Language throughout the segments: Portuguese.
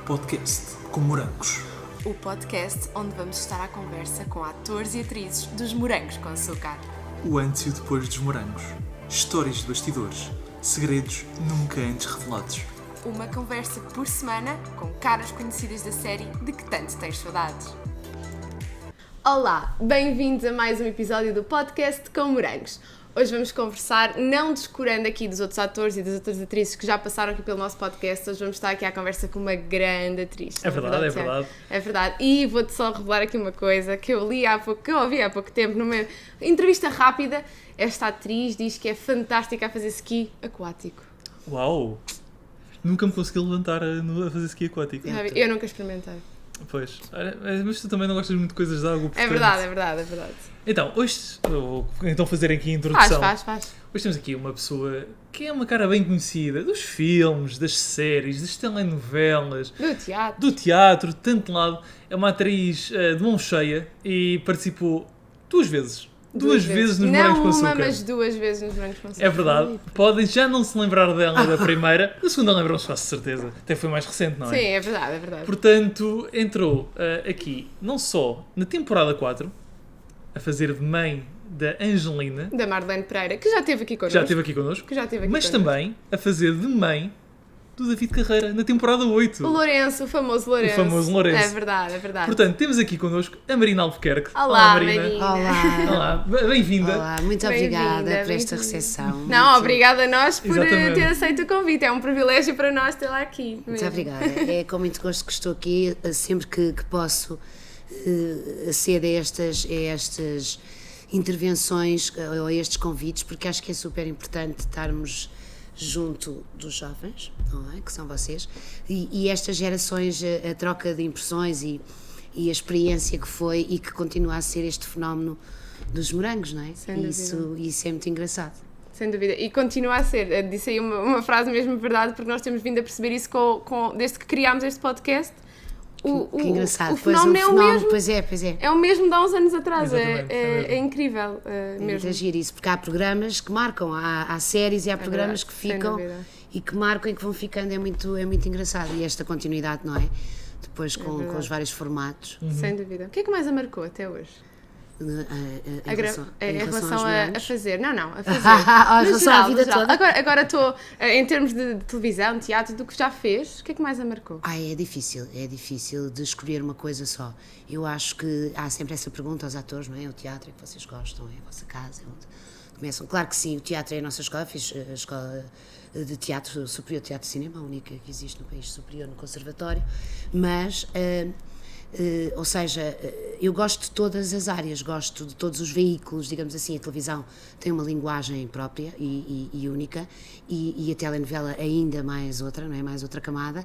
podcast com morangos. O podcast onde vamos estar à conversa com atores e atrizes dos Morangos com Açúcar. O antes e o depois dos morangos. Histórias de bastidores. Segredos nunca antes revelados. Uma conversa por semana com caras conhecidas da série de que tanto tens saudades. Olá, bem-vindos a mais um episódio do podcast com Morangos. Hoje vamos conversar, não descurando aqui dos outros atores e das outras atrizes que já passaram aqui pelo nosso podcast. Hoje vamos estar aqui à conversa com uma grande atriz. É verdade, é verdade. É verdade. E vou-te só revelar aqui uma coisa que eu li há pouco, que eu ouvi há pouco tempo, numa entrevista rápida. Esta atriz diz que é fantástica a fazer ski aquático. Uau! Nunca me consegui levantar a fazer ski aquático. Eu nunca experimentei. Pois, mas tu também não gostas muito de coisas de água, portanto... É verdade. Então, hoje, vou então fazer aqui a introdução. Faz. Hoje temos aqui uma pessoa que é uma cara bem conhecida dos filmes, das séries, das telenovelas, do teatro, de tanto lado. É uma atriz de mão cheia e participou duas vezes nos Morangos com Açúcar. Não uma, mas duas vezes nos Morangos com Açúcar. É verdade. Podem já não se lembrar dela da primeira, da segunda lembram-se, faço certeza. Até foi mais recente, não é? Sim, é verdade. Portanto, entrou aqui, não só na temporada 4, a fazer de mãe da Angelina, Da Marlene Pereira, que já esteve aqui connosco. Mas também a fazer de mãe do David Carreira, na temporada 8. O famoso Lourenço. É verdade. Portanto, temos aqui connosco a Marina Albuquerque. Olá, Marina. Marina. Olá, bem-vinda. Olá, muito obrigada Bem-vinda, por esta bem-vinda. recepção. Não, obrigada a nós por Exatamente. ter aceito o convite. É um privilégio para nós tê-la aqui. Muito mesmo. obrigada. É com muito gosto que estou aqui, sempre que posso aceder a estas intervenções ou a estes convites, porque acho que é super importante estarmos junto dos jovens, não é? Que são vocês, e estas gerações, a troca de impressões e a experiência que foi e que continua a ser este fenómeno dos morangos, não é? Sem dúvida. Isso é muito engraçado. Sem dúvida. E continua a ser. Eu disse aí uma frase mesmo verdade, porque nós temos vindo a perceber isso desde que criámos este podcast. Que engraçado. O fenómeno é o mesmo. Pois é. É o mesmo de há uns anos atrás. Exatamente, É incrível mesmo. Muito agir isso, porque há programas que marcam, há séries e há programas verdade, que sem ficam dúvida. e que marcam e que vão ficando, é muito engraçado. E esta continuidade, não é? Depois com os vários formatos. Sem dúvida. O que é que mais a marcou até hoje? Em relação aos a morangos. fazer. Não, a fazer. Em No relação à vida no geral. toda. Agora estou, em termos de televisão, teatro, do que já fez, o que é que mais a marcou? É difícil de escolher uma coisa só. Eu acho que há sempre essa pergunta aos atores, não é? O teatro é que vocês gostam, é a vossa casa, é onde começam. Claro que sim, o teatro é a nossa escola, fiz a escola de teatro superior, teatro de cinema, a única que existe no país superior, no conservatório, mas... ou seja, eu gosto de todas as áreas, gosto de todos os veículos, digamos assim. A televisão tem uma linguagem própria e única, e a telenovela ainda mais outra, não é? Mais outra camada,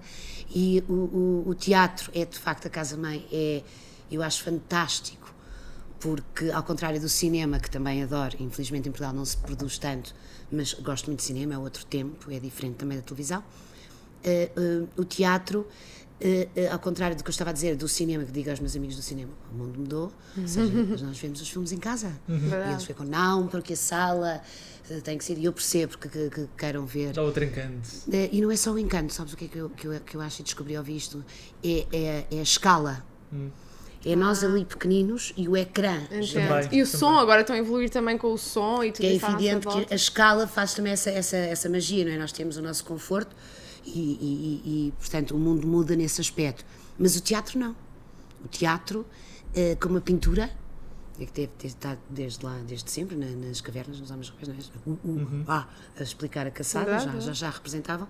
e o teatro é de facto a casa-mãe, eu acho fantástico, porque ao contrário do cinema, que também adoro, infelizmente em Portugal não se produz tanto, mas gosto muito de cinema, é outro tempo, é diferente também da televisão. O teatro, ao contrário do que eu estava a dizer do cinema, que digo aos meus amigos do cinema, o mundo mudou, ou seja, nós vemos os filmes em casa, e eles ficam, não, porque a sala tem que ser, e eu percebo que queiram ver. Dá outro encanto. E não é só o encanto, sabes o que é que eu acho e descobri ao ouvir isto? É a escala. É nós ali pequeninos e o ecrã. Entendo. E o som, agora estão a evoluir também com o som e tudo Que é isso à nossa evidente volta. que a escala faz também essa magia, não é? Nós temos o nosso conforto e, portanto, o mundo muda nesse aspecto. Mas o teatro não. O teatro, como a pintura, que deve ter estado desde sempre, nas cavernas, nos homens reis, a explicar a caçada, já representavam.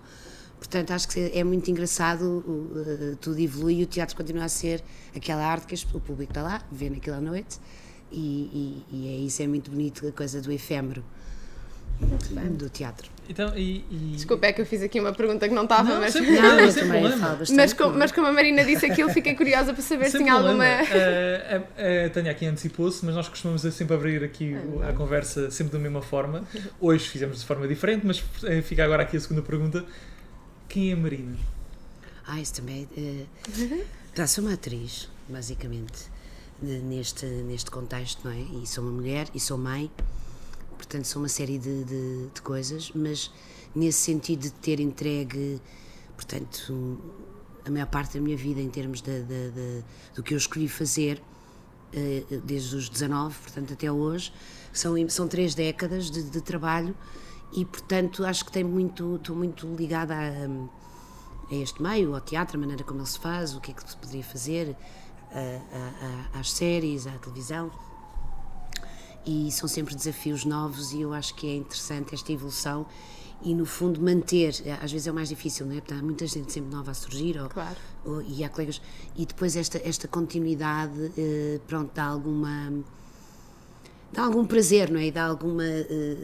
Portanto, acho que é muito engraçado, tudo evolui e o teatro continua a ser aquela arte que o público está lá, vê naquilo à noite, e isso é muito bonito, a coisa do efêmero do teatro. Então, Desculpa, é que eu fiz aqui uma pergunta que não estava, Não, mas... sem problema, Eu sem também problema. falo bastante. Mas como a Marina disse aquilo, fiquei curiosa para saber se Sem tinha problema. alguma... A Tânia aqui antecipou-se, mas nós costumamos sempre abrir aqui a conversa sempre da mesma forma. Hoje fizemos de forma diferente, mas fica agora aqui a segunda pergunta. Quem é a Marina? Isso também. Sou uma atriz, basicamente, neste contexto, não é? E sou uma mulher e sou mãe, portanto, sou uma série de coisas, mas nesse sentido de ter entregue, portanto, a maior parte da minha vida em termos do que eu escolhi fazer, desde os 19, portanto, até hoje. São 3 décadas de trabalho e, portanto, acho que estou muito ligada a este meio, ao teatro, a maneira como ele se faz, o que é que se poderia fazer, às séries, à televisão. E são sempre desafios novos e eu acho que é interessante esta evolução e, no fundo, manter. Às vezes é o mais difícil, não é? Porque há muita gente sempre nova a surgir, Claro. E há colegas. E depois esta continuidade, pronto, dá algum prazer, não é? E dá alguma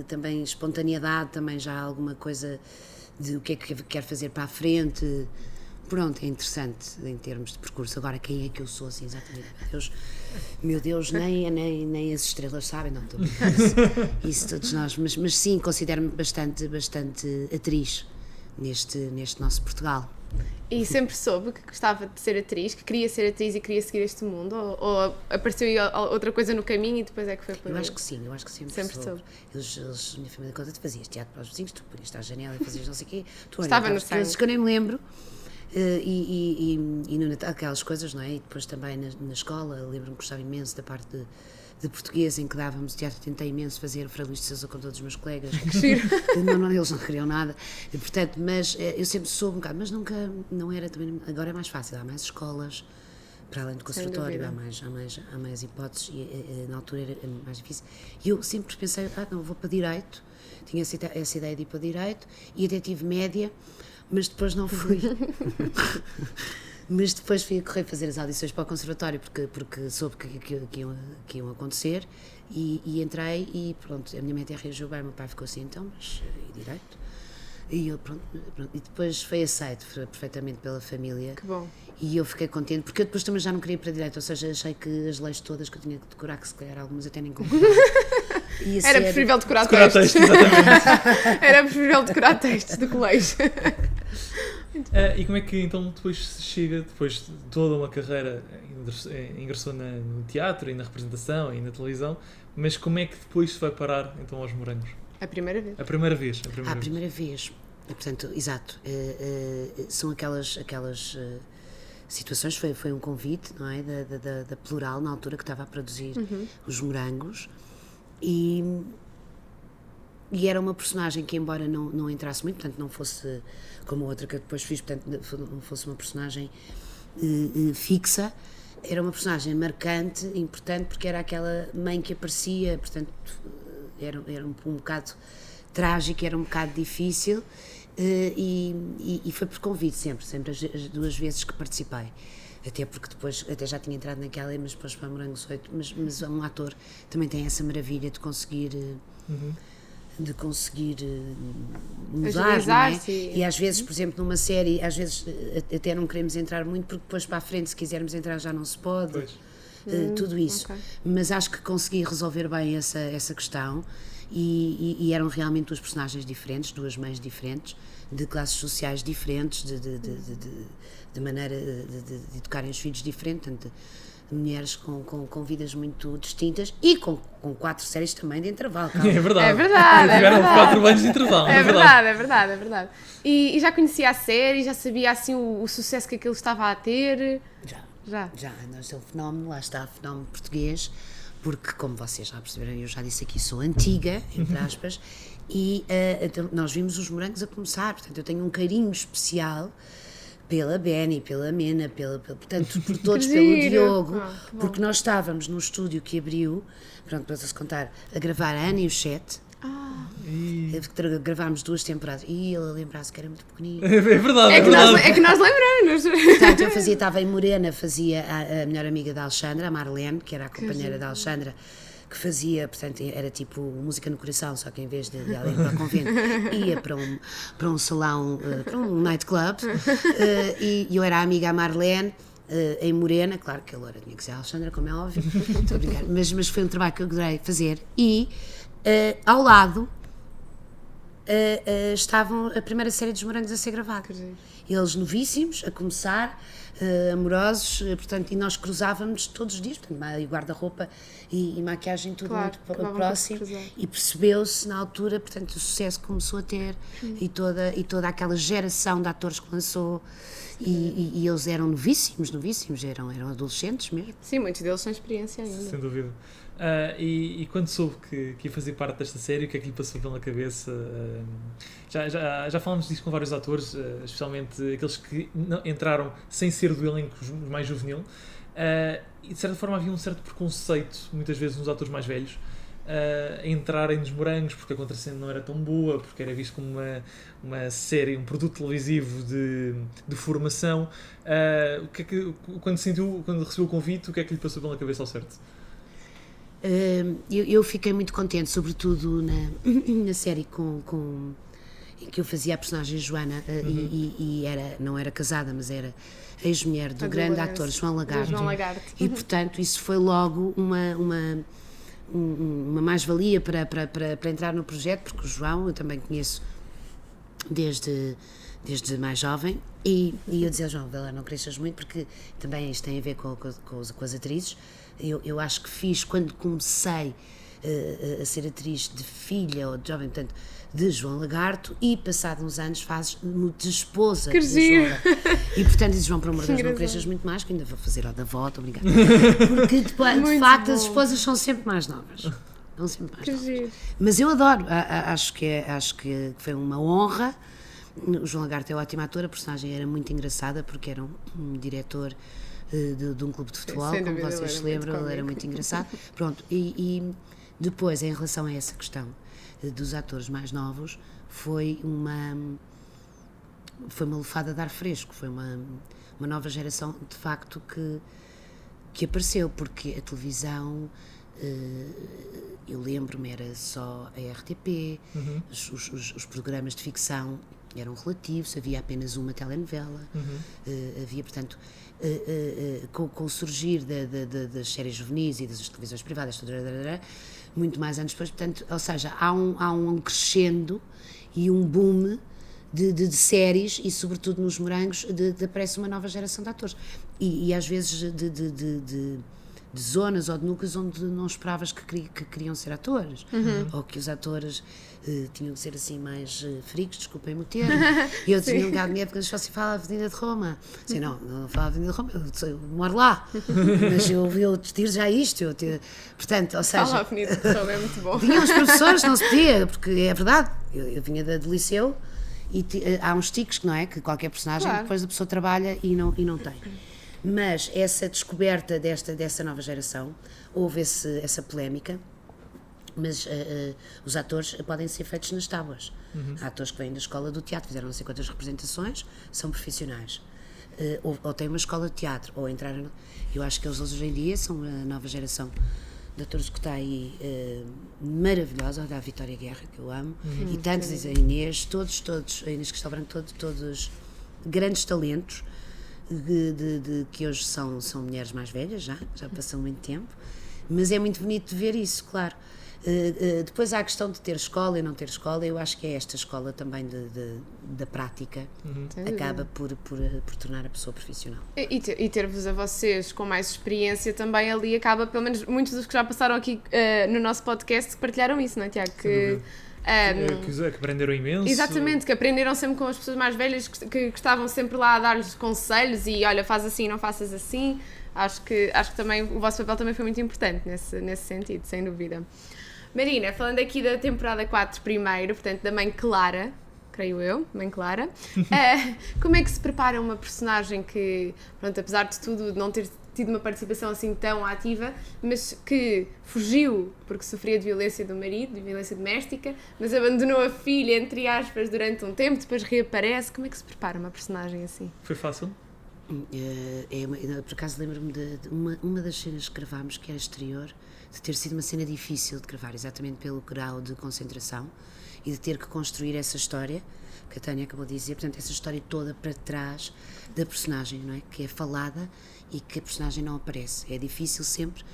também espontaneidade, também já há alguma coisa de o que é que quer fazer para a frente. Pronto, é interessante em termos de percurso. Agora, quem é que eu sou, assim, exatamente? Meu Deus, nem as estrelas sabem, não estou a brincar, isso todos nós. Mas sim, considero-me bastante atriz neste nosso Portugal. E sempre soube que gostava de ser atriz, que queria ser atriz e queria seguir este mundo? Ou apareceu aí outra coisa no caminho e depois é que foi por Eu aí? acho que sim, sempre soube. Minha família conta, tu fazias teatro para os vizinhos, tu punhas à janela e fazias não sei o quê. Estava no sangue. Coisas que eu nem me lembro. E no Natal, aquelas coisas, não é? E depois também na escola, lembro-me que gostava imenso da parte de português, em que dávamos teatro, tentei imenso fazer o Frei Luís de Sousa com todos os meus colegas. Não, eles não queriam nada. E, portanto, mas eu sempre soube um bocado, mas nunca, não era também. Agora é mais fácil, há mais escolas, para além do conservatório, há mais hipóteses, e na altura era mais difícil. E eu sempre pensei, não, vou para Direito, tinha essa ideia de ir para Direito, e até tive média, mas depois não fui. Mas depois fui a correr fazer as audições para o conservatório porque soube que iam acontecer e entrei e pronto, a minha média reagiu bem, o meu pai ficou assim, então, mas e Direito? E eu, pronto, e depois foi aceito perfeitamente pela família. Que bom. E eu fiquei contente, porque eu depois também já não queria ir para Direito, ou seja, achei que as leis todas que eu tinha que decorar, que se calhar algumas até nem concordava. Era preferível decorar textos, exatamente. Era preferível decorar textos do colégio. E como é que então depois se chega, depois de toda uma carreira, ingressou no teatro e na representação e na televisão, mas como é que depois se vai parar então aos Morangos? A primeira vez. A primeira vez. A primeira vez. Portanto, exato. São aquelas situações, foi um convite, não é? Da Plural, na altura, que estava a produzir os Morangos. E era uma personagem que, embora não entrasse muito, portanto não fosse como a outra que eu depois fiz, portanto não fosse uma personagem fixa, era uma personagem marcante, importante, porque era aquela mãe que aparecia, portanto era um bocado trágico, era um bocado difícil, e foi por convite sempre as 2 vezes que participei. Até porque depois, até já tinha entrado naquela, mas depois para Morangos 8, mas um ator também tem essa maravilha de conseguir mudar, não é? E às vezes, por exemplo, numa série, às vezes até não queremos entrar muito, porque depois para a frente, se quisermos entrar, já não se pode. Tudo isso. Okay. Mas acho que consegui resolver bem essa questão e eram realmente 2 personagens diferentes, 2 mães diferentes, de classes sociais diferentes, de maneira de educarem os filhos diferente, portanto, mulheres com vidas muito distintas e com 4 séries também de intervalo. Calma. É verdade. É verdade. Tiveram 4 anos de intervalo. É verdade. E já conhecia a série, já sabia assim o sucesso que aquilo estava a ter? Já. Nós é um fenómeno, lá está, fenómeno português, porque, como vocês já perceberam, eu já disse aqui, sou antiga, entre aspas, e nós vimos os Morangos a começar, portanto, eu tenho um carinho especial pela Benny, pela Mena, portanto, por todos, pelo Diogo, porque nós estávamos num estúdio que abriu, pronto, para se contar, a gravar a Ana e o Sete. Gravámos 2 temporadas e ele a lembrar-se que era muito pequenino. É verdade. É que nós lembramos. Portanto, eu estava em Morena, fazia a melhor amiga da Alexandra, a Marlene, que era a companheira da Alexandra, que fazia, portanto, era tipo música no coração, só que em vez de ela ir para o convento, ia para um salão, para um nightclub, e eu era a amiga a Marlene, em Morena, claro que a loura tinha que ser a Alexandra, como é óbvio, estou a brincar, mas foi um trabalho que eu adorei fazer, e ao lado estavam a primeira série dos Morangos a ser gravada. Eles novíssimos, a começar, amorosos, portanto, e nós cruzávamos todos os dias, portanto, e guarda-roupa e maquiagem, tudo muito próximo, e percebeu-se na altura, portanto, o sucesso que começou a ter e toda aquela geração de atores que lançou, E eles eram novíssimos, eram adolescentes mesmo. Sim, muitos deles têm experiência ainda. Sem dúvida. E quando soube que ia fazer parte desta série, o que é que lhe passou pela cabeça? Já falámos disso com vários atores, especialmente aqueles que entraram sem ser do elenco mais juvenil. E de certa forma havia um certo preconceito, muitas vezes, nos atores mais velhos, a entrarem nos Morangos, porque a contracena não era tão boa, porque era visto como uma série, um produto televisivo de formação. O que é que, quando recebeu o convite, o que é que lhe passou pela cabeça ao certo? Eu fiquei muito contente, sobretudo na série em que eu fazia a personagem Joana, e não era casada, mas era ex-mulher do grande ator João Lagarto. E portanto isso foi logo uma mais-valia para entrar no projeto, porque o João eu também conheço desde mais jovem, e eu dizia ao João, vê lá, não cresças muito, porque também isto tem a ver com as atrizes. Eu acho que fiz, quando comecei a ser atriz de filha ou de jovem, portanto, de João Lagarto, e passado uns anos fazes-me de esposa de João Lagarto. E portanto dizes, João, por amor de Deus, não cresças muito mais, que ainda vou fazer da avó, estou obrigada. Porque de facto as esposas são sempre mais novas. São sempre mais novas. Mas eu adoro, acho que foi uma honra. O João Lagarto é um ótimo ator, a personagem era muito engraçada, porque era um diretor de um clube de futebol, como vocês se lembram, ele era muito engraçado. Pronto, e depois, em relação a essa questão dos atores mais novos, foi uma lufada de ar fresco, foi uma nova geração, de facto, que apareceu, porque a televisão, eu lembro-me, era só a RTP, os programas de ficção eram relativos, havia apenas uma telenovela, havia, portanto, com o surgir das séries juvenis e das televisões privadas, muito mais anos depois, portanto, ou seja, há um crescendo e um boom de séries, e sobretudo nos Morangos aparece uma nova geração de atores, e às vezes de zonas ou de núcleos onde não esperavas que queriam ser atores, ou que os atores tinham que ser assim mais fricos, desculpem-me o termo, e eu tinha um bocado de medo porque só se fala a Avenida de Roma. Assim, não falo a Avenida de Roma, eu moro lá, mas eu tiro já isto, portanto, ou seja... Fala a Avenida de Roma, é muito bom. Vinham os professores, não se podia, porque é verdade, eu vinha do liceu, e há uns tiques, não é, que qualquer personagem, depois a pessoa trabalha e não tem. Mas essa descoberta dessa nova geração, houve essa polémica, mas os atores podem ser feitos nas tábuas. Há atores que vêm da escola do teatro, fizeram não sei quantas representações, são profissionais. Ou têm uma escola de teatro, ou entraram... Eu acho que eles hoje em dia são a nova geração de atores que está aí maravilhosa, da Vitória Guerra, que eu amo, e tantos, a Inês, todos, a Inês Cristal Branco, todos grandes talentos, que hoje são mulheres mais velhas, já passam muito tempo, mas é muito bonito de ver isso, claro. Depois há a questão de ter escola e não ter escola. Eu acho que é esta escola também da prática, acaba por tornar a pessoa profissional. E ter-vos a vocês com mais experiência também ali acaba, pelo menos muitos dos que já passaram aqui no nosso podcast partilharam isso, não é, Tiago? Que aprenderam imenso. Exatamente, que aprenderam sempre com as pessoas mais velhas, que estavam sempre lá a dar-lhes conselhos e olha, faz assim, não faças assim. Acho que também o vosso papel também foi muito importante nesse sentido, sem dúvida. Marina, falando aqui da temporada 4 primeiro, portanto da Mãe Clara, creio eu, Mãe Clara, como é que se prepara uma personagem que, pronto, apesar de tudo, não ter tido uma participação assim tão ativa, mas que fugiu porque sofria de violência do marido, de violência doméstica, mas abandonou a filha, entre aspas, durante um tempo, depois reaparece. Como é que se prepara uma personagem assim? Foi fácil? Por acaso lembro-me de uma das cenas que gravámos, que era exterior, de ter sido uma cena difícil de gravar, exatamente pelo grau de concentração e de ter que construir essa história que a Tânia acabou de dizer, portanto essa história toda para trás da personagem, não é? Que é falada e que a personagem não aparece. É difícil sempre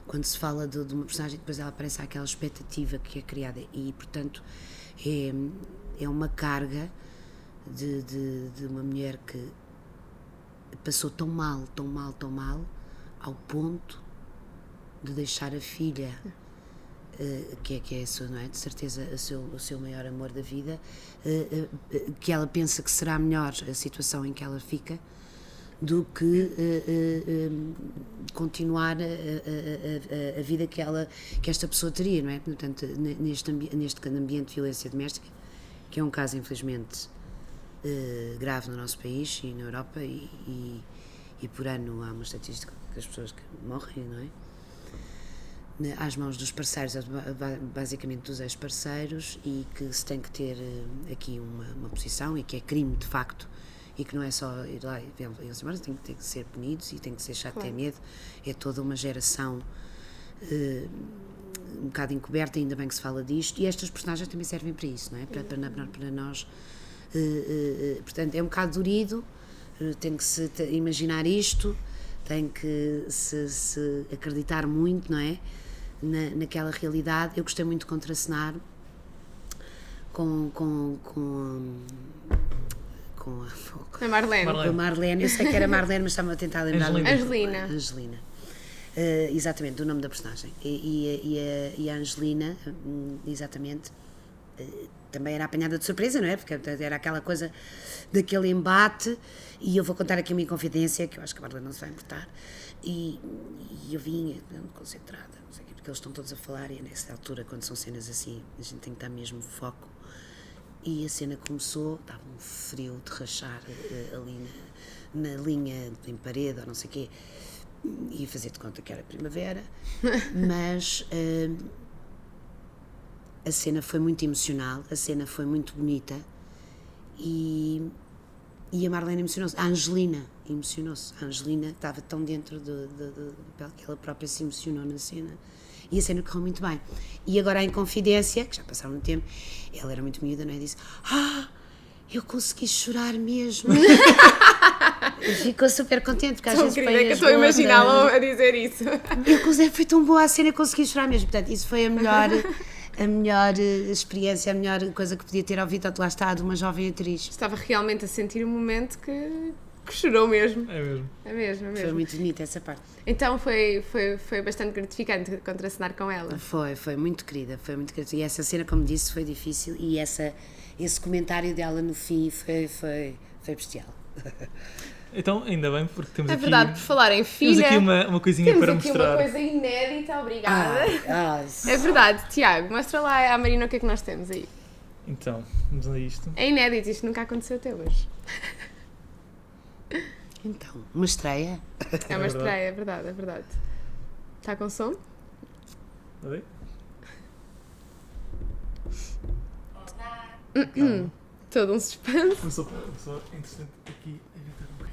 quando se fala de uma personagem, depois ela aparece aquela expectativa que é criada, e portanto é uma carga de uma mulher que passou tão mal, ao ponto de deixar a filha que é a sua, não é? De certeza o seu maior amor da vida, que ela pensa que será melhor a situação em que ela fica do que continuar a vida que esta pessoa teria, não é? Portanto, neste ambiente de violência doméstica, que é um caso infelizmente grave no nosso país e na Europa, e por ano há uma estatística das pessoas que morrem, não é? Às mãos dos parceiros, basicamente dos ex-parceiros, e que se tem que ter aqui uma posição, e que é crime de facto, e que não é só ir lá e eles têm que ser punidos e tem que ser deixado de ter medo. É toda uma geração um bocado encoberta, ainda bem que se fala disto, e estas personagens também servem para isso, não é? Para nós, portanto, é um bocado durido, tem que se imaginar isto, tem que se acreditar muito, não é? Naquela realidade. Eu gostei muito de contracenar com A Marlene. com a Marlene. Eu sei que era Marlene, mas estava a tentar lembrar Angelina. Exatamente, do nome da personagem. E a Angelina, exatamente, também era apanhada de surpresa, não é? Porque era aquela coisa daquele embate. E eu vou contar aqui uma inconfidência, que eu acho que a Marlene não se vai importar. E eu vinha concentrada, não sei o quê, porque eles estão todos a falar, e nessa altura, quando são cenas assim, a gente tem que estar mesmo foco. E a cena começou, estava um frio de rachar ali na linha, em parede, ou não sei o quê, e fazer de conta que era primavera, mas a cena foi muito emocional, a cena foi muito bonita, e a Marlene emocionou-se, a Angelina emocionou-se, a Angelina estava tão dentro que ela própria se emocionou na cena. E a cena correu muito bem. E agora, em confidência, que já passaram muito tempo, ela era muito miúda, não é? Disse: eu consegui chorar mesmo. Ficou super contente, porque às vezes que estou a imaginá-la a dizer isso. Foi tão boa a cena, eu consegui chorar mesmo. Portanto, isso foi a melhor experiência, a melhor coisa que podia ter ouvido, lá está, de uma jovem atriz. Estava realmente a sentir um momento que chorou mesmo. É mesmo. Foi muito bonita essa parte. Então foi bastante gratificante contracenar com ela. Foi muito querida, E essa cena, como disse, foi difícil, e esse comentário dela no fim foi bestial. Então, ainda bem, porque temos aqui... É verdade, por falar em filha... Temos aqui uma coisinha para mostrar. Temos aqui uma coisa inédita, obrigada. É verdade, Tiago, mostra lá à Marina o que é que nós temos aí. Então, vamos a isto. É inédito, isto nunca aconteceu até hoje. Então, uma estreia? É uma estreia, é verdade. Está com som? Está bem? Todo um suspense. Começou interessante aqui.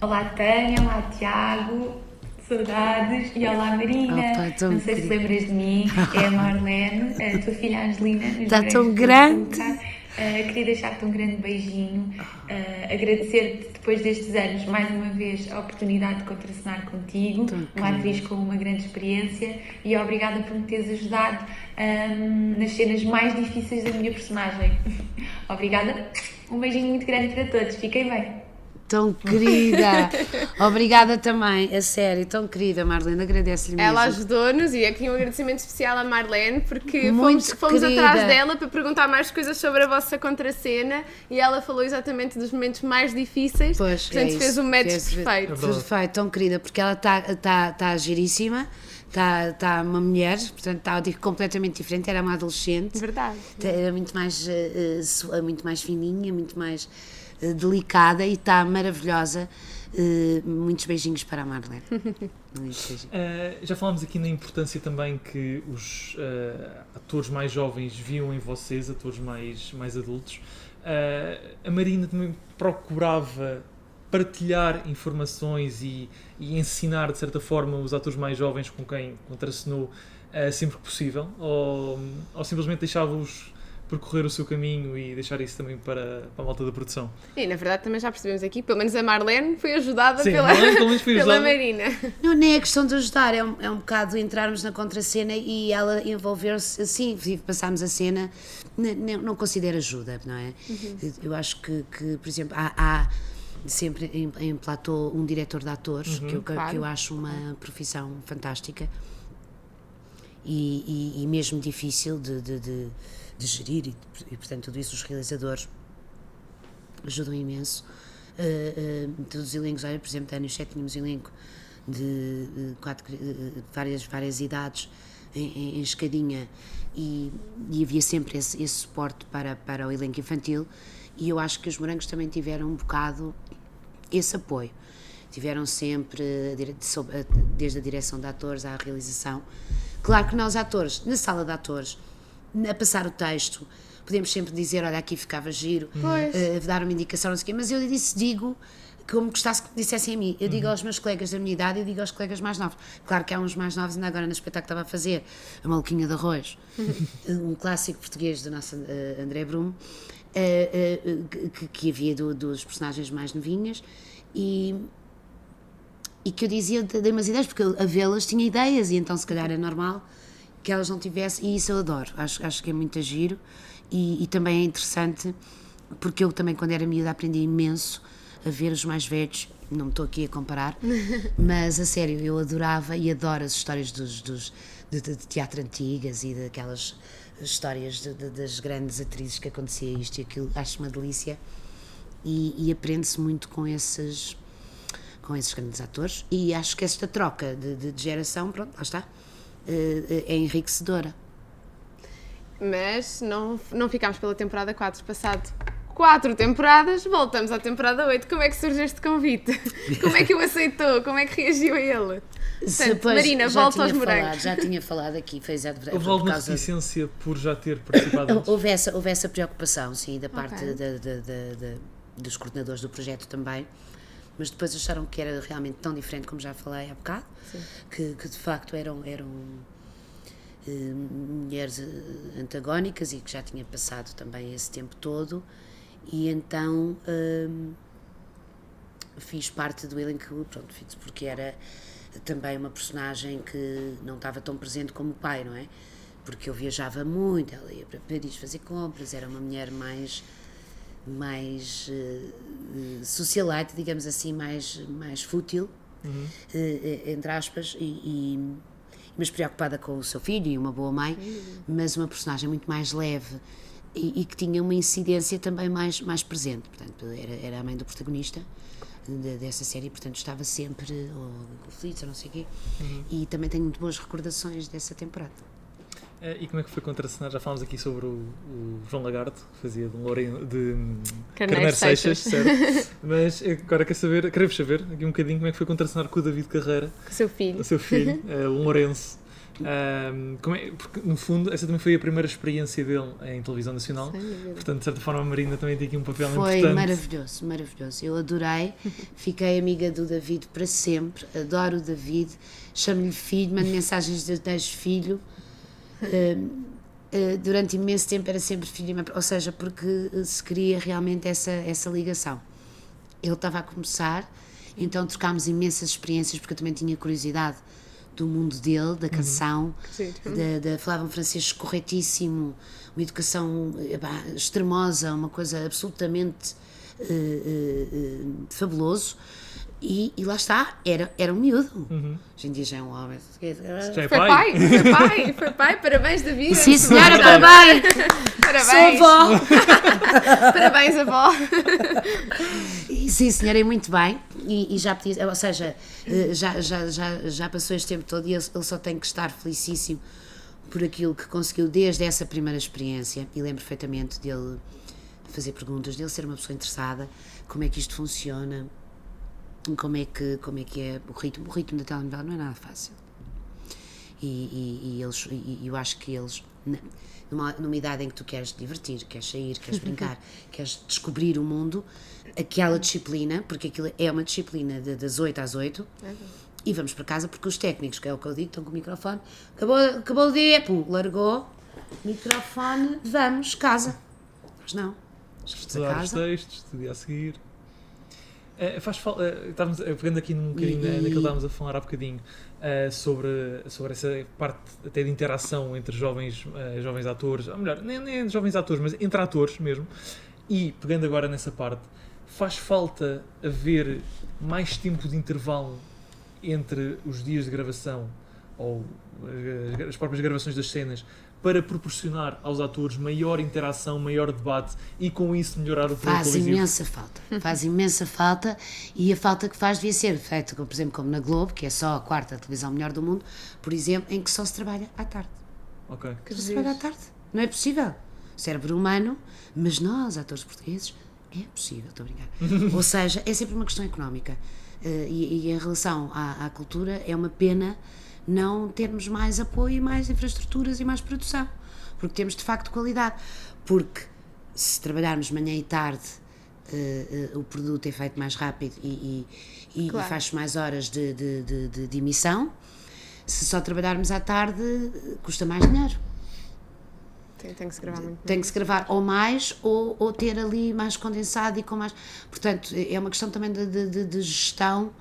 Olá Tânia, olá Tiago, saudades, e olá Marina. Opa, não sei se lembras de mim, é a Marlene, a tua filha Angelina. Está tão grande. Queria deixar-te um grande beijinho, agradecer-te depois destes anos mais uma vez a oportunidade de contracenar contigo, uma atriz com uma grande experiência, e obrigada por me teres ajudado nas cenas mais difíceis da minha personagem. Obrigada, um beijinho muito grande para todos, fiquem bem. Tão querida, obrigada também, a sério, tão querida, Marlene, agradeço-lhe mesmo. Ela ajudou-nos, e aqui um agradecimento especial à Marlene, porque Muito fomos querida. atrás dela para perguntar mais coisas sobre a vossa contracena, e ela falou exatamente dos momentos mais difíceis, Pois, portanto fez um match perfeito. Perfeito, tão querida, porque ela está giríssima, está uma mulher, portanto está completamente diferente, era uma adolescente. Verdade. Era muito mais fininha, muito mais delicada, e está maravilhosa. Muitos beijinhos para a Marlene. Muitos beijinhos. Já falámos aqui na importância também que os atores mais jovens viam em vocês, atores mais adultos. A Marina também procurava partilhar informações e ensinar, de certa forma, os atores mais jovens com quem contracenou sempre que possível, ou simplesmente deixava-os percorrer o seu caminho e deixar isso também para a malta da produção. E na verdade também já percebemos aqui, pelo menos a Marlene foi ajudada pela Marina. Não é questão de ajudar, é um bocado entrarmos na contracena e ela envolver-se assim, passámos a cena, não considero ajuda, não é? Eu acho que, por exemplo, há sempre em platô um diretor de atores, que eu acho uma profissão fantástica. e mesmo difícil de gerir e, portanto, tudo isso os realizadores ajudam imenso. Todos os elencos, olha, por exemplo, da Anos 7 tínhamos elenco de várias idades em escadinha e havia sempre esse suporte para o elenco infantil, e eu acho que os Morangos também tiveram um bocado esse apoio. Tiveram sempre, desde a direção de atores à realização. Claro que nós, atores, na sala de atores, a passar o texto, podemos sempre dizer, olha, aqui ficava giro, dar uma indicação, não sei o quê, mas eu digo como gostasse que me dissessem a mim. Eu digo aos meus colegas da minha idade, eu digo aos colegas mais novos. Claro que há uns mais novos, ainda agora no espetáculo que estava a fazer, A Maluquinha de Arroz, um clássico português do nosso André Brum, que havia dos personagens mais novinhas, e que eu dizia, dei umas ideias, porque a vê-las tinha ideias, e então se calhar é normal que elas não tivessem, e isso eu adoro, acho que é muito giro, e também é interessante, porque eu também quando era miúda aprendi imenso a ver os mais velhos, não me estou aqui a comparar, mas a sério, eu adorava e adoro as histórias de teatro antigas e daquelas histórias das grandes atrizes que acontecia isto e aquilo, acho uma delícia, e aprende-se muito com esses grandes atores, e acho que esta troca de geração, pronto, lá está, é enriquecedora. Mas não ficámos pela temporada 4, passado 4 temporadas, voltamos à temporada 8. Como é que surge este convite? Como é que o aceitou? Como é que reagiu a ele? Portanto, Marina, volta aos Morangos. Já tinha falado aqui, houve alguma reticência por já ter participado antes? Houve essa preocupação, sim, da parte dos coordenadores do projeto também, mas depois acharam que era realmente tão diferente, como já falei há bocado, que de facto eram mulheres antagónicas e que já tinha passado também esse tempo todo, e então fiz parte do elenco, pronto, porque era também uma personagem que não estava tão presente como o pai, não é? Porque eu viajava muito, ela ia para Paris fazer compras, era uma mulher mais socialite, digamos assim, mais fútil, entre aspas, mas preocupada com o seu filho e uma boa mãe, mas uma personagem muito mais leve e que tinha uma incidência também mais presente. Portanto, era a mãe do protagonista dessa série, portanto estava sempre conflitos, ou não sei o quê, e também tenho muito boas recordações dessa temporada. E como é que foi contracenar? Já falámos aqui sobre o João Lagarto, que fazia de Carneiro Seixas, certo? Mas agora quero-vos saber aqui um bocadinho como é que foi contracenar com o David Carreira, com o seu filho, o Lourenço. Porque no fundo essa também foi a primeira experiência dele em televisão nacional, portanto de certa forma a Marina também tem aqui um papel importante. Foi maravilhoso, eu adorei, fiquei amiga do David para sempre, adoro o David, chamo-lhe filho, mando mensagens de filho. Durante imenso tempo era sempre filho, ou seja, porque se queria realmente essa ligação. Ele estava a começar, então trocámos imensas experiências, porque eu também tinha curiosidade do mundo dele, da canção, falava um francês corretíssimo, uma educação extremosa, uma coisa absolutamente fabuloso. E lá está, era um miúdo. Hoje em dia já é um homem. Foi pai, parabéns, David. Sim, senhora, parabéns. Parabéns. Sou avó. Parabéns, avó. Sim, senhora, é muito bem. E já podia, ou seja, já passou este tempo todo e ele só tem que estar felicíssimo por aquilo que conseguiu desde essa primeira experiência. E lembro perfeitamente dele fazer perguntas, dele ser uma pessoa interessada, como é que isto funciona. Como é que é o ritmo da telenovela não é nada fácil, e eu acho que eles, numa idade em que tu queres te divertir, queres sair, queres brincar, queres descobrir o mundo, aquela disciplina, porque aquilo é uma disciplina das 8 às 8, e vamos para casa, porque os técnicos, que é o que eu digo, estão com o microfone, acabou o dia, pum, largou, microfone, vamos, casa. Mas não, estudar os textos, estudiar a seguir. Faz falta, estávamos pegando aqui num bocadinho naquilo que estávamos a falar há bocadinho, sobre essa parte até de interação entre jovens atores, ou melhor, nem jovens atores, mas entre atores mesmo, e pegando agora nessa parte, faz falta haver mais tempo de intervalo entre os dias de gravação ou as próprias gravações das cenas, para proporcionar aos atores maior interação, maior debate e com isso melhorar o produto Faz televisivo? imensa falta, e a falta que faz devia ser feita, por exemplo, como na Globo, que é só a quarta televisão melhor do mundo, por exemplo, em que só se trabalha à tarde. Ok. Só se trabalha à tarde. Não é possível. Cérebro humano, mas nós, atores portugueses, é possível, estou a brincar. Ou seja, é sempre uma questão económica. E em relação à cultura, é uma pena não termos mais apoio e mais infraestruturas e mais produção, porque temos de facto qualidade, porque se trabalharmos manhã e tarde o produto é feito mais rápido e Claro. faz mais horas de emissão. Se só trabalharmos à tarde custa mais dinheiro, Tem que se gravar muito. tem que se gravar ou mais ou ter ali mais condensado e com mais, portanto é uma questão também de gestão.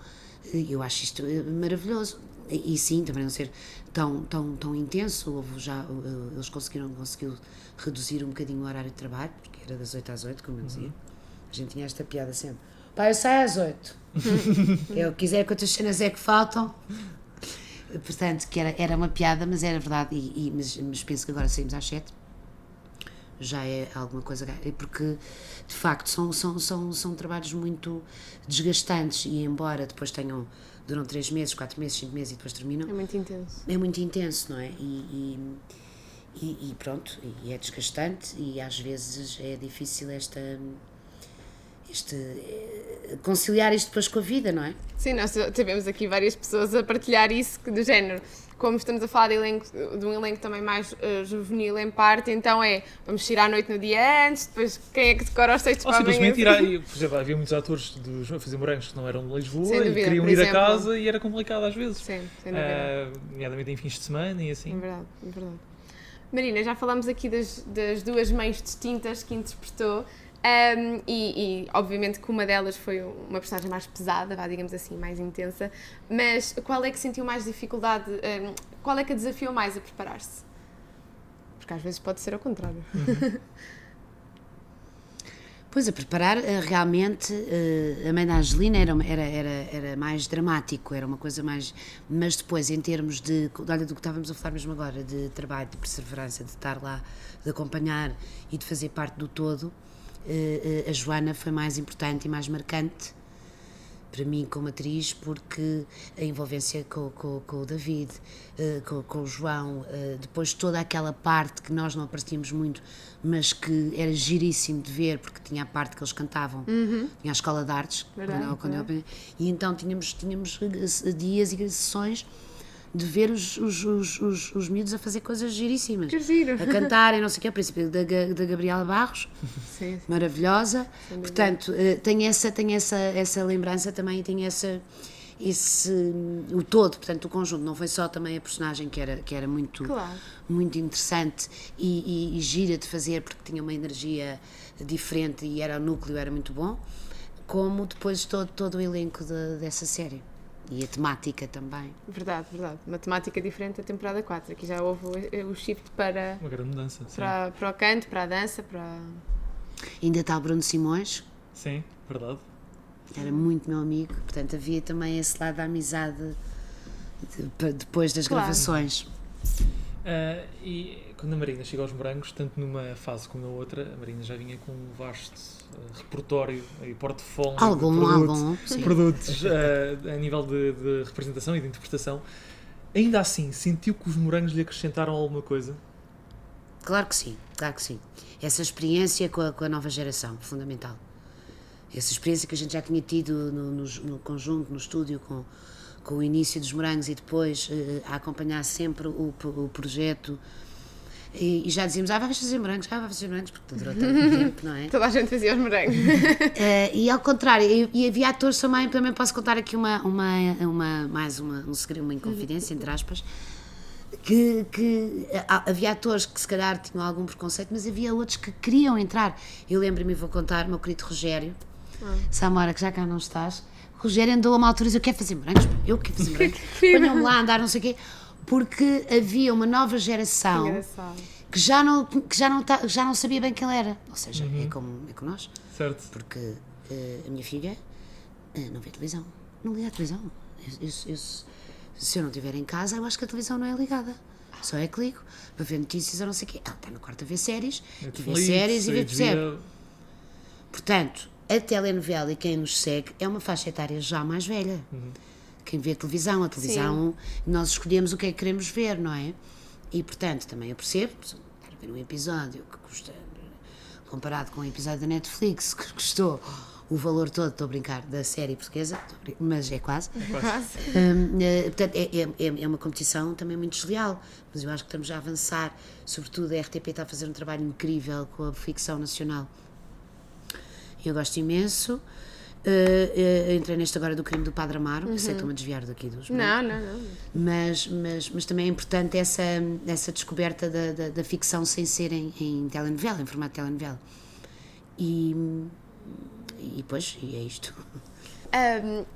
Eu acho isto maravilhoso. E sim, também não ser tão intenso. Houve já, eles conseguiu reduzir um bocadinho o horário de trabalho, porque era das 8 às 8, como eu dizia. A gente tinha esta piada sempre: pá, eu saio às 8. Eu quiser, quantas cenas é que faltam. Portanto, que era uma piada, mas era verdade. Mas penso que agora saímos às 7. Já é alguma coisa, porque de facto são trabalhos muito desgastantes, e embora depois duram 3 meses, 4 meses, 5 meses e depois terminam, É muito intenso. é muito intenso, não é? E pronto, e é desgastante, e às vezes é difícil conciliar isto depois com a vida, não é? Sim, nós tivemos aqui várias pessoas a partilhar isso, do género, como estamos a falar de um elenco também mais juvenil em parte, então vamos tirar à noite no dia antes, depois quem é que decora os textos Ou para amanhã? simplesmente por exemplo, havia muitos atores a fazer morangos que não eram de Lisboa Sem e dúvida, queriam por ir a exemplo. casa e era complicado às vezes. Sim, sem dúvida. Nomeadamente em fins de semana e assim. É verdade, é verdade. Marina, já falamos aqui das duas mães distintas que interpretou, e obviamente que uma delas foi uma personagem mais pesada, digamos assim, mais intensa, mas qual é que sentiu mais dificuldade, qual é que a desafiou mais a preparar-se? Porque às vezes pode ser ao contrário. Pois, a preparar, realmente, a mãe da Angelina era mais dramático, era uma coisa mais. Mas depois, em termos olha, do que estávamos a falar mesmo agora, de trabalho, de perseverança, de estar lá, de acompanhar e de fazer parte do todo, a Joana foi mais importante e mais marcante para mim como atriz, porque a envolvência com o David, com o João, depois toda aquela parte que nós não aparecíamos muito, mas que era giríssimo de ver, porque tinha a parte que eles cantavam, tinha a escola de artes, e então tínhamos dias e sessões de ver os miúdos a fazer coisas giríssimas, Que giro. a cantarem, não sei o que, a princípio da Gabriela Barros, Sim. maravilhosa. Portanto, tenho essa lembrança também, e tenho o todo, portanto, o conjunto. Não foi só também a personagem que era muito, Claro. muito interessante e gira de fazer, porque tinha uma energia diferente e o núcleo era muito bom, como depois todo o elenco dessa série. E a temática também. Verdade. Uma temática diferente da temporada 4. Aqui já houve o shift para Uma grande mudança. Sim, para o canto, para a dança, para... Ainda está o Bruno Simões, sim, verdade. era muito meu amigo, portanto havia também esse lado da amizade depois das Claro. gravações. E quando a Marina chega aos morangos, tanto numa fase como na outra, a Marina já vinha com um vasto repertório e portfólio Algum, de sim. produtos a nível de representação e de interpretação. Ainda assim, sentiu que os morangos lhe acrescentaram alguma coisa? Claro que sim. Essa experiência com a nova geração, fundamental. Essa experiência que a gente já tinha tido no conjunto, no estúdio, com o início dos morangos e depois a acompanhar sempre o projeto. E já dizíamos, vamos fazer morangos, porque durou tanto tempo, não é? Toda a gente fazia os morangos. E ao contrário, e havia atores também posso contar aqui um segredo, uma inconfidência, entre aspas, que havia atores que se calhar tinham algum preconceito, mas havia outros que queriam entrar. Eu lembro-me, vou contar, o meu querido Rogério Samora, que já cá não estás, Rogério andou a uma altura e disse, eu quero fazer morangos, ponham-me lá a andar, não sei o quê, porque havia uma nova geração Engraçado. que já não sabia bem quem ele era, ou seja, é como nós, Certo. porque a minha filha não vê televisão, não liga à televisão. Se eu não estiver em casa, eu acho que a televisão não é ligada. Só é clico para ver notícias ou não sei o quê. Ela está no quarto a ver séries, Netflix, e vê séries e vê, percebe? HBO. Portanto, a telenovela e quem nos segue é uma faixa etária já mais velha. Quem vê a televisão, nós escolhemos o que é que queremos ver, não é? E, portanto, também eu percebo, estar a ver um episódio que custa, comparado com um episódio da Netflix, que custou o valor todo, estou a brincar, da série portuguesa, mas é quase. Portanto, é uma competição também muito desleal, mas eu acho que estamos a avançar, sobretudo a RTP está a fazer um trabalho incrível com a ficção nacional. Eu gosto imenso. Entrei neste agora do crime do Padre Amaro, sei que estou-me a desviar daqui dos Não. mas também é importante essa descoberta da ficção sem ser em telenovela, em formato de telenovela. E depois, é isto.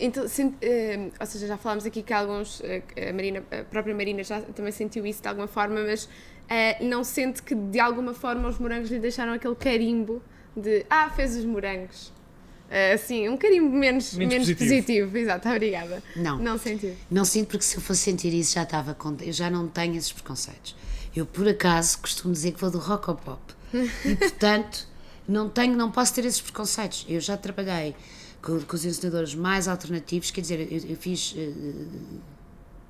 Então, ou seja, já falámos aqui que alguns, a própria Marina já também sentiu isso de alguma forma, mas não sente que de alguma forma os morangos lhe deixaram aquele carimbo de fez os morangos. Sim, um carimbo menos positivo. Exato, obrigada. Não sentiu. Não sinto, porque se eu fosse sentir isso eu já não tenho esses preconceitos. Eu, por acaso, costumo dizer que vou do rock ao pop. E, portanto, não posso ter esses preconceitos. Eu já trabalhei com os encenadores mais alternativos, quer dizer, eu fiz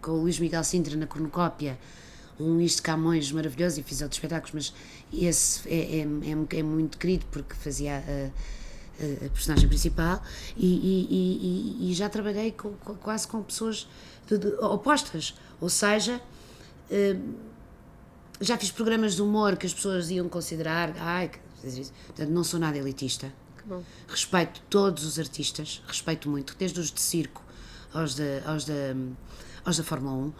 com o Luís Miguel Sintra na cornucópia um Luís de Camões maravilhoso e fiz outros espetáculos, mas esse é muito querido porque fazia a personagem principal e já trabalhei quase com pessoas opostas, ou seja, já fiz programas de humor que as pessoas iam considerar, portanto, não sou nada elitista. Que bom. Respeito todos os artistas, respeito muito, desde os de circo aos da Fórmula 1,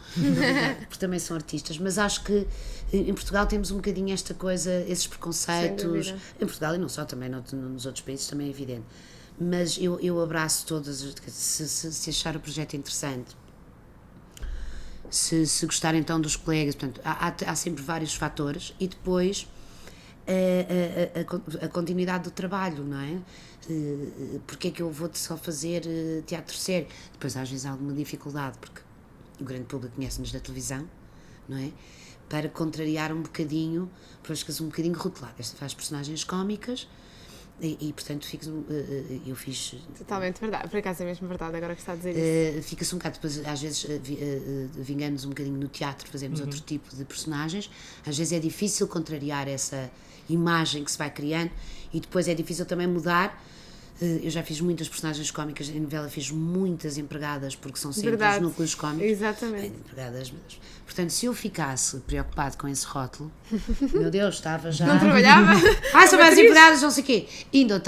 porque também são artistas, mas acho que em Portugal temos um bocadinho esta coisa, esses preconceitos, em Portugal e não só, também nos outros países também é evidente, mas eu abraço todas, se achar o projeto interessante, se gostar então dos colegas, portanto, há sempre vários fatores e depois a continuidade do trabalho, não é? Porque é que eu vou só fazer teatro sério? Depois às vezes há alguma dificuldade, porque o grande público conhece-nos da televisão, não é? Para contrariar um bocadinho, porque um bocadinho rotulado. Esta faz personagens cómicas e portanto, eu fiz... Totalmente verdade, por acaso é mesmo verdade, agora que está a dizer isso. Fica-se um bocado, depois, às vezes, vingamos um bocadinho no teatro, fazemos outro tipo de personagens. Às vezes é difícil contrariar essa imagem que se vai criando e depois é difícil também mudar. Eu já fiz muitas personagens cómicas, em novela fiz muitas empregadas, porque são sempre os núcleos cómicos. Exatamente. Empregadas, portanto, se eu ficasse preocupado com esse rótulo, meu Deus, estava já... Não trabalhava? São mais empregadas, não sei o quê. Ainda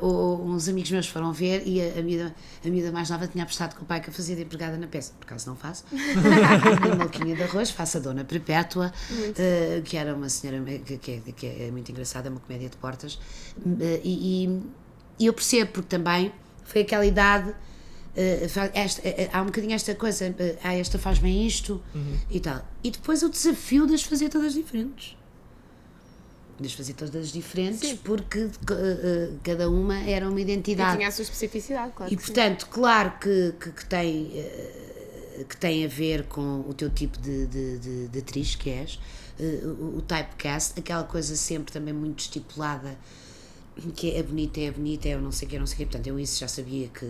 uns amigos meus foram ver e a miúda mais nova tinha apostado com o pai que eu fazia de empregada na peça. Por acaso não faço. A Malquinha de Arroz, faço a Dona Perpétua, que era uma senhora que é muito engraçada, é uma comédia de portas. E eu percebo, porque também foi aquela idade, há um bocadinho esta coisa, esta faz bem isto e tal. E depois o desafio de as fazer todas diferentes. Sim. Porque cada uma era uma identidade. E tinha a sua especificidade, claro. E portanto, claro que tem a ver com o teu tipo de atriz que és, o typecast, aquela coisa sempre também muito estipulada, que é bonita, eu não sei o quê, portanto eu isso já sabia que,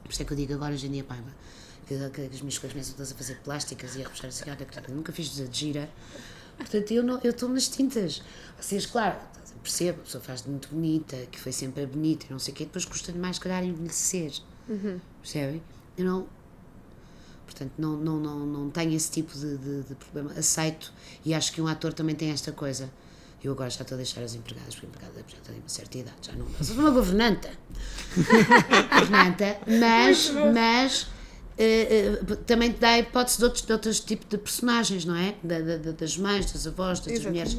por isso é que eu digo agora hoje em dia, que as minhas coisas começam todas a fazer plásticas e a repuxar assim, olha, que nunca fiz de gira, portanto eu estou nas tintas, vocês, claro, percebo, a pessoa faz de muito bonita, que foi sempre bonita, não sei o quê, depois custa-lhe mais, se calhar, envelhecer, percebem? Eu não, portanto, não tenho esse tipo de problema, aceito, e acho que um ator também tem esta coisa. Eu agora já estou a deixar as empregadas, porque a empregada já tem uma certa idade, já não dá. Sou uma governanta, mas também dá a hipótese de outros tipos de personagens, não é? Das mães, das avós, das mulheres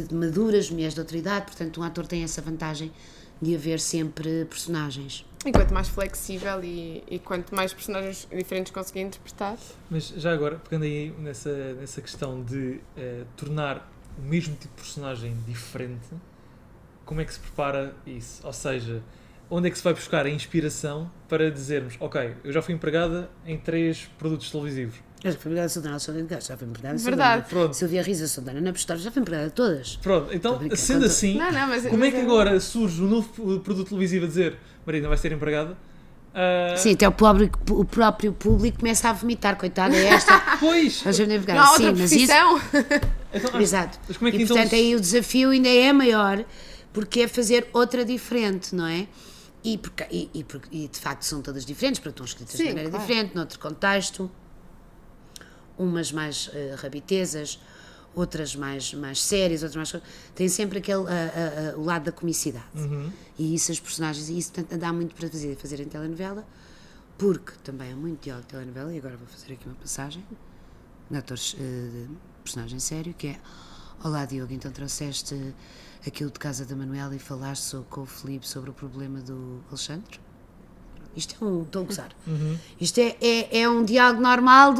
maduras, mulheres de outra idade, portanto um ator tem essa vantagem de haver sempre personagens. E quanto mais flexível e quanto mais personagens diferentes conseguir interpretar. Mas já agora, pegando aí nessa questão de tornar o mesmo tipo de personagem diferente, como é que se prepara isso? Ou seja, onde é que se vai buscar a inspiração para dizermos, ok, eu já fui empregada em 3 produtos televisivos. Eu já fui empregada da Dona Alexandra de Castro, já fui empregada da Verdade. Pronto. Silvia Riza, da Ana Postório, já fui empregada de todas. Pronto, então, Estou a brincar. sendo assim, Não, mas, como é que agora surge um novo produto televisivo a dizer Marina vai ser empregada? Sim, até o próprio público começa a vomitar, coitada, é esta. Pois! Nós vamos empregada. Não há Sim, outra mas isso. profissão? Então, Exato. mas como é que E então portanto aí o desafio ainda é maior, porque é fazer outra diferente, não é? E de facto são todas diferentes, porque estão escritas Sim, de maneira claro. diferente, noutro contexto, umas mais rabitezas, outras mais sérias, outras mais... Tem sempre aquele, o lado da comicidade. E isso as personagens, e isso portanto, dá muito para fazer em telenovela, porque também há muito diálogo de telenovela, e agora vou fazer aqui uma passagem, de atores de personagem sério, que é: olá Diogo, então trouxeste aquilo de casa da Manuela e falaste com o Filipe sobre o problema do Alexandre? Isto é estou a gozar. Isto é um diálogo normal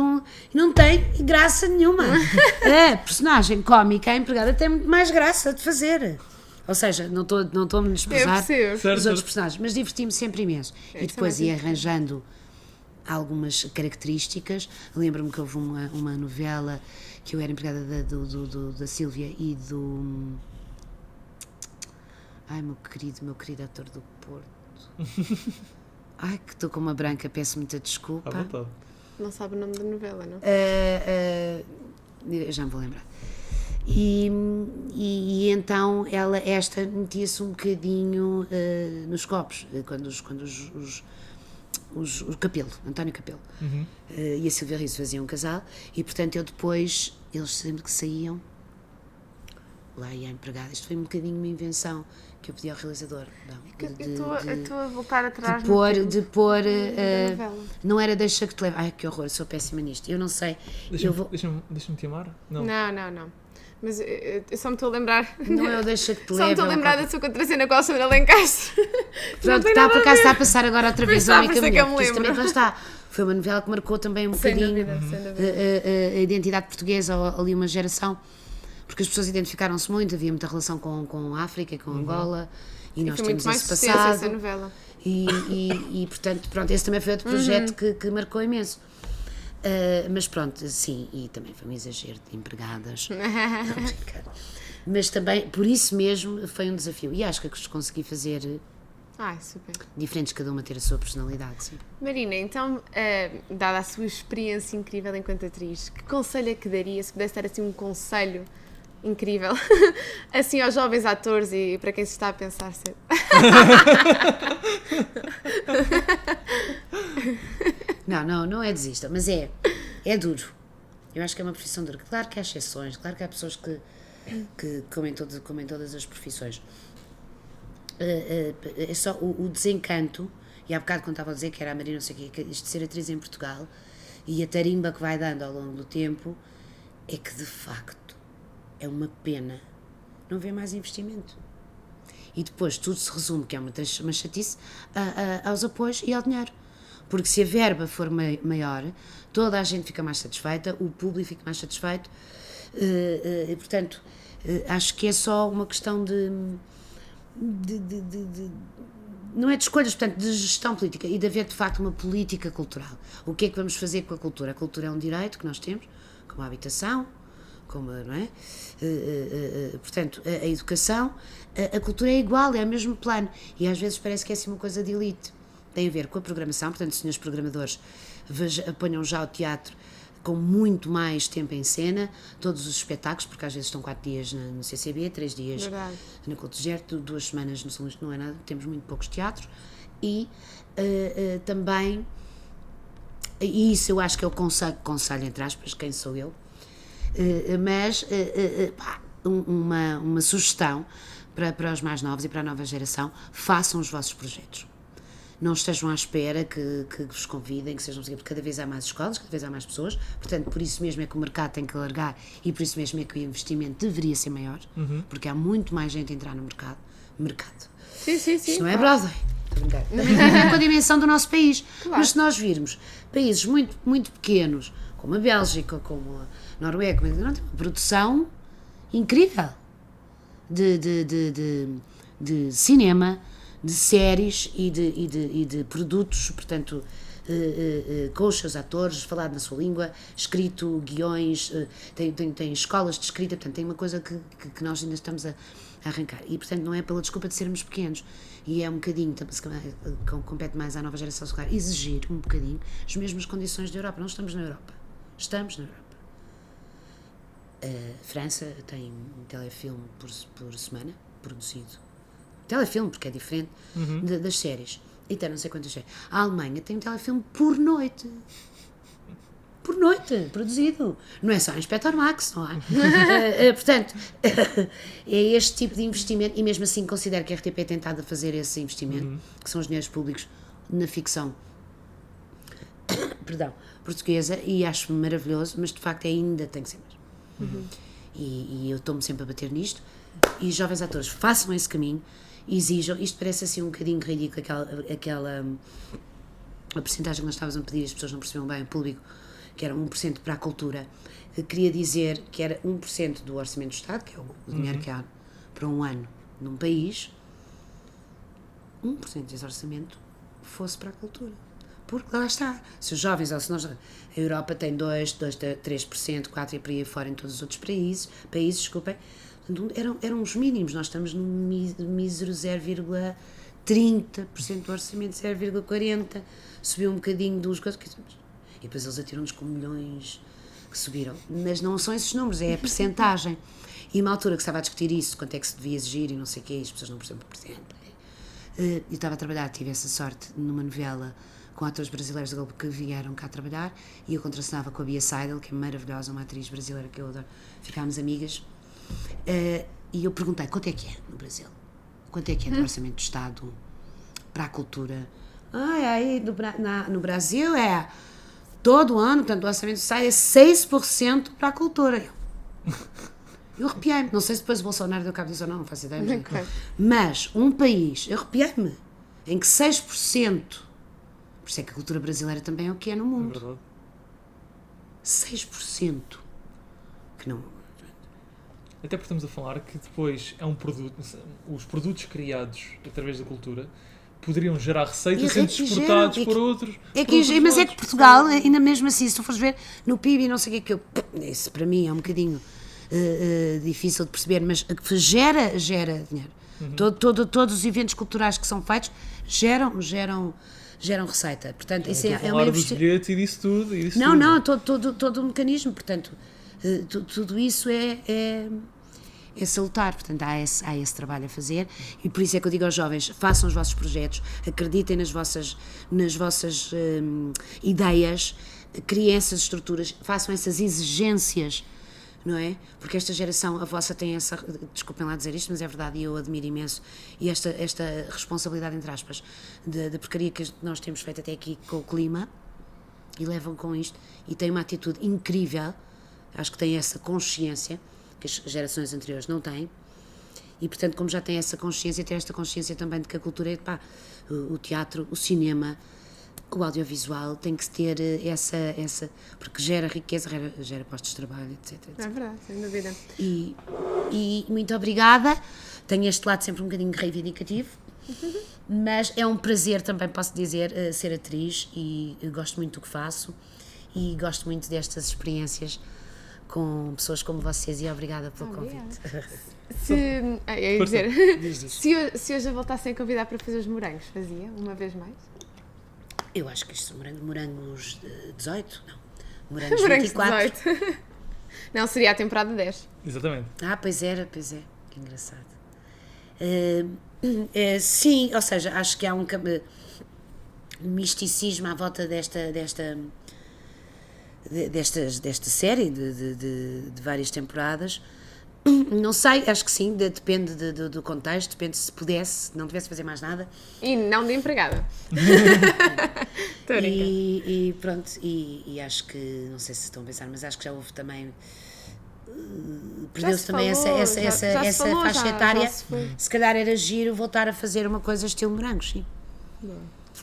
e não tem graça nenhuma. A personagem cómica, a empregada, tem muito mais graça de fazer. Ou seja, não estou a me desprezar Eu percebo. os Certo. outros personagens, mas diverti-me sempre imenso. E depois ia arranjando algumas características. Lembro-me que houve uma novela que eu era empregada da Sílvia e do... Ai, meu querido ator do Porto. Ai, que estou com uma branca, peço muita desculpa. À vontade. Não sabe o nome da novela, não? Já me vou lembrar. E então esta metia-se um bocadinho nos copos, quando o Capelo, António Capelo, e a Silvia Riso faziam um casal, e portanto eu depois, eles sempre que saíam, lá ia a empregada. Isto foi um bocadinho uma invenção que eu pedi ao realizador. Eu estou a voltar atrás. De pôr da novela. não era deixa que te leve. Ai, que horror, sou péssima nisto. Eu não sei. Deixa-me te amar? Não. Não. Mas eu só me estou a lembrar. Não é o deixa que te Só leve. me estou a lembrar da sua contracena com a Alexandra Lencastre. Pronto, está por acaso está a passar agora outra vez. Pois está, Homem por isso é que Caminhão, eu me porque isto lembro. também lá está. Foi uma novela que marcou também um Sem bocadinho dúvida, sem dúvida. a identidade portuguesa, ali uma geração, porque as pessoas identificaram-se muito, havia muita relação com a África, com Angola, e nós Foi muito temos mais esse sucesso essa passado. novela. E portanto, pronto, esse também foi outro projeto que marcou imenso. Mas pronto, sim, e também foi um exagero de empregadas. Não, brincar. Mas também, por isso mesmo, foi um desafio. E acho que consegui fazer Ai, super. diferentes, cada uma ter a sua personalidade, sim. Marina, então, dada a sua experiência incrível enquanto atriz, que conselho é que daria, se pudesse dar assim um conselho incrível, assim aos jovens atores e para quem se está a pensar sempre? Não é desista, mas é duro. Eu acho que é uma profissão dura. Claro que há exceções, claro que há pessoas que como em todas as profissões. É só o desencanto, e há bocado quando estava a dizer que era a Marina, não sei o quê, isto de ser atriz em Portugal, e a tarimba que vai dando ao longo do tempo, é que de facto é uma pena não haver mais investimento. E depois tudo se resume, que é uma chatice, aos apoios e ao dinheiro. Porque se a verba for maior, toda a gente fica mais satisfeita, o público fica mais satisfeito, e portanto, acho que é só uma questão não é de escolhas, portanto, de gestão política e de haver de facto uma política cultural. O que é que vamos fazer com a cultura? A cultura é um direito que nós temos, como a habitação, como, não é? Portanto, a educação, a cultura é igual, é o mesmo plano, e às vezes parece que é assim uma coisa de elite. Tem a ver com a programação, portanto, os senhores programadores apanham já o teatro com muito mais tempo em cena, todos os espetáculos, porque às vezes estão 4 dias no CCB, 3 dias Verdade. na Couto Gerto, 2 semanas no São Luís, não é nada, temos muito poucos teatros, e também, e isso eu acho que é o conselho entre aspas, quem sou eu, mas uma sugestão para os mais novos e para a nova geração: façam os vossos projetos. Não estejam à espera que vos convidem, que sejam, porque cada vez há mais escolas, cada vez há mais pessoas, portanto, por isso mesmo é que o mercado tem que alargar e por isso mesmo é que o investimento deveria ser maior, porque há muito mais gente a entrar no mercado. Sim. Isto não é Broadway, estou a brincar. Tem a ver com a dimensão do nosso país. Claro. Mas se nós virmos países muito, muito pequenos, como a Bélgica, como a Noruega, não tem uma produção incrível de cinema, de séries e de produtos, portanto, com os seus atores, falado na sua língua, escrito guiões, tem escolas de escrita, portanto, tem uma coisa que nós ainda estamos a arrancar. E, portanto, não é pela desculpa de sermos pequenos. E é um bocadinho, compete mais à nova geração, exigir um bocadinho as mesmas condições da Europa. Não estamos na Europa. Estamos na Europa. A França tem um telefilme por semana, produzido. Telefilme, porque é diferente das séries. E tem não sei quantas séries. A Alemanha tem um telefilme por noite. Por noite, produzido. Não é só Inspector Max, não há? Portanto, é este tipo de investimento, e mesmo assim considero que a RTP tem tentado a fazer esse investimento, que são os dinheiros públicos na ficção portuguesa, e acho maravilhoso, mas de facto ainda tem que ser mais. E eu estou-me sempre a bater nisto, e jovens atores, façam esse caminho, exijam. Isto parece assim um bocadinho ridículo, a percentagem que nós estávamos a pedir, as pessoas não percebiam bem, o público, que era 1% para a cultura. Eu queria dizer que era 1% do orçamento do Estado, que é o dinheiro que há para um ano num país, 1% desse orçamento fosse para a cultura. Porque lá está, se os jovens, ou se nós, a Europa tem 3%, 4% e por aí fora em todos os outros países, desculpem, eram os mínimos. Nós estamos no mísero 0,30% do orçamento, 0,40%, subiu um bocadinho dos coisas, e depois eles atiram-nos com milhões que subiram, mas não são esses números, é a percentagem. E uma altura que estava a discutir isso, quanto é que se devia exigir e não sei o quê, as pessoas não percebem, por exemplo. Eu estava a trabalhar, tive essa sorte numa novela com atores brasileiros da Globo que vieram cá trabalhar, e eu contracenava com a Bia Seidel, que é maravilhosa, uma atriz brasileira que eu adoro, ficámos amigas, e eu perguntei, quanto é que é no Brasil? Quanto é que é do orçamento do Estado para a cultura? Aí no Brasil é todo ano, portanto o orçamento do Estado é 6% para a cultura. Eu arrepiei-me, não sei se depois o Bolsonaro deu cabo disso ou não faço ideia, mas um país, eu arrepiei-me, em que 6%, por isso é que a cultura brasileira também é o que é no mundo. É verdade. 6%. Que não... Até porque estamos a falar que depois é um produto, os produtos criados através da cultura poderiam gerar receita sendo exportados por outros. Mas é que Portugal, ainda mesmo assim, se tu fores ver no PIB e não sei o que isso para mim é um bocadinho difícil de perceber, mas que gera dinheiro. Todos os eventos culturais que são feitos geram receita. Portanto, isso é uma dos bilhetes e disso tudo. Todo o mecanismo. Portanto, tudo isso é salutar. Portanto, há esse trabalho a fazer, e por isso é que eu digo aos jovens, façam os vossos projetos, acreditem nas vossas ideias, criem essas estruturas, façam essas exigências, não é? Porque esta geração, a vossa, tem essa, desculpem lá dizer isto, mas é verdade, e eu admiro imenso, e esta responsabilidade, entre aspas, da porcaria que nós temos feito até aqui com o clima, e levam com isto, e têm uma atitude incrível, acho que têm essa consciência, que as gerações anteriores não têm, e portanto, como já têm essa consciência, têm esta consciência também de que a cultura é, o teatro, o cinema, o audiovisual tem que ter essa porque gera riqueza, gera postos de trabalho, etc. É verdade, sem dúvida. E muito obrigada. Tenho este lado sempre um bocadinho reivindicativo, mas é um prazer também, posso dizer, ser atriz, e gosto muito do que faço, e gosto muito destas experiências com pessoas como vocês, e obrigada pelo convite. Se hoje a voltassem a convidar para fazer os morangos, fazia uma vez mais? Eu acho que isto são morangos 18, não. Morangos 24. 18. Não, seria a temporada 10. Exatamente. Pois era, que engraçado. Sim, ou seja, acho que há um misticismo à volta desta série de várias temporadas. Não sei, acho que sim, depende do contexto, depende se pudesse, não tivesse a fazer mais nada. E não de empregada. E pronto, e acho que, não sei se estão a pensar, mas acho que já houve também, perdeu-se também essa faixa etária. Se calhar era giro voltar a fazer uma coisa estilo morangos, sim.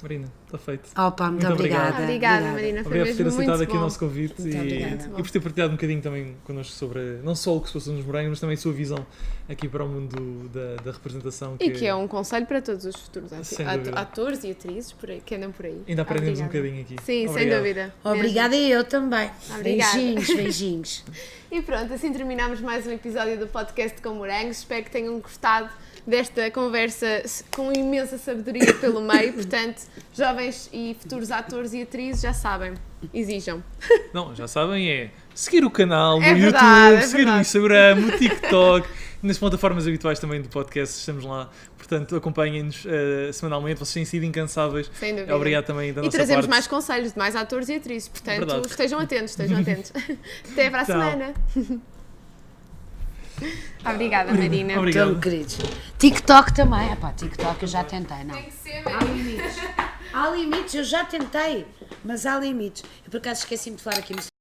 Marina, está feito. Opa, muito Muito obrigado. obrigada. Obrigada, Marina. Foi Obrigado por ter mesmo aceitado muito aqui bom. o nosso convite obrigada. e por ter partilhado um bocadinho também connosco sobre não só o que se passa nos morangos, mas também a sua visão aqui para o mundo da representação. E que é um conselho para todos os futuros Sem dúvida. atores e atrizes por aí, que andam por aí. Ainda aprendemos um Obrigada. bocadinho aqui. Sim, sem Obrigado. dúvida. Obrigada e eu também. Obrigada. Beijinhos. E pronto, assim terminamos mais um episódio do podcast com Morangos. Espero que tenham gostado desta conversa com imensa sabedoria pelo meio. Portanto, jovens e futuros atores e atrizes já sabem, exijam. Não, já sabem, é seguir o canal do É YouTube, verdade, é seguir verdade. o Instagram, o TikTok, nas plataformas habituais também do podcast, estamos lá. Portanto, acompanhem-nos semanalmente, vocês têm sido incansáveis. Sem dúvida. Obrigado também da E nossa trazemos parte. mais conselhos de mais atores e atrizes. Portanto, Verdade. estejam atentos. Até para a Tchau. semana. Obrigada, Marina. Obrigado. Tão queridos. TikTok também. Epá, TikTok eu já tentei, não. Tem que ser, Há limites. Há limites, eu já tentei, mas há limites. Eu por acaso esqueci-me de falar aqui no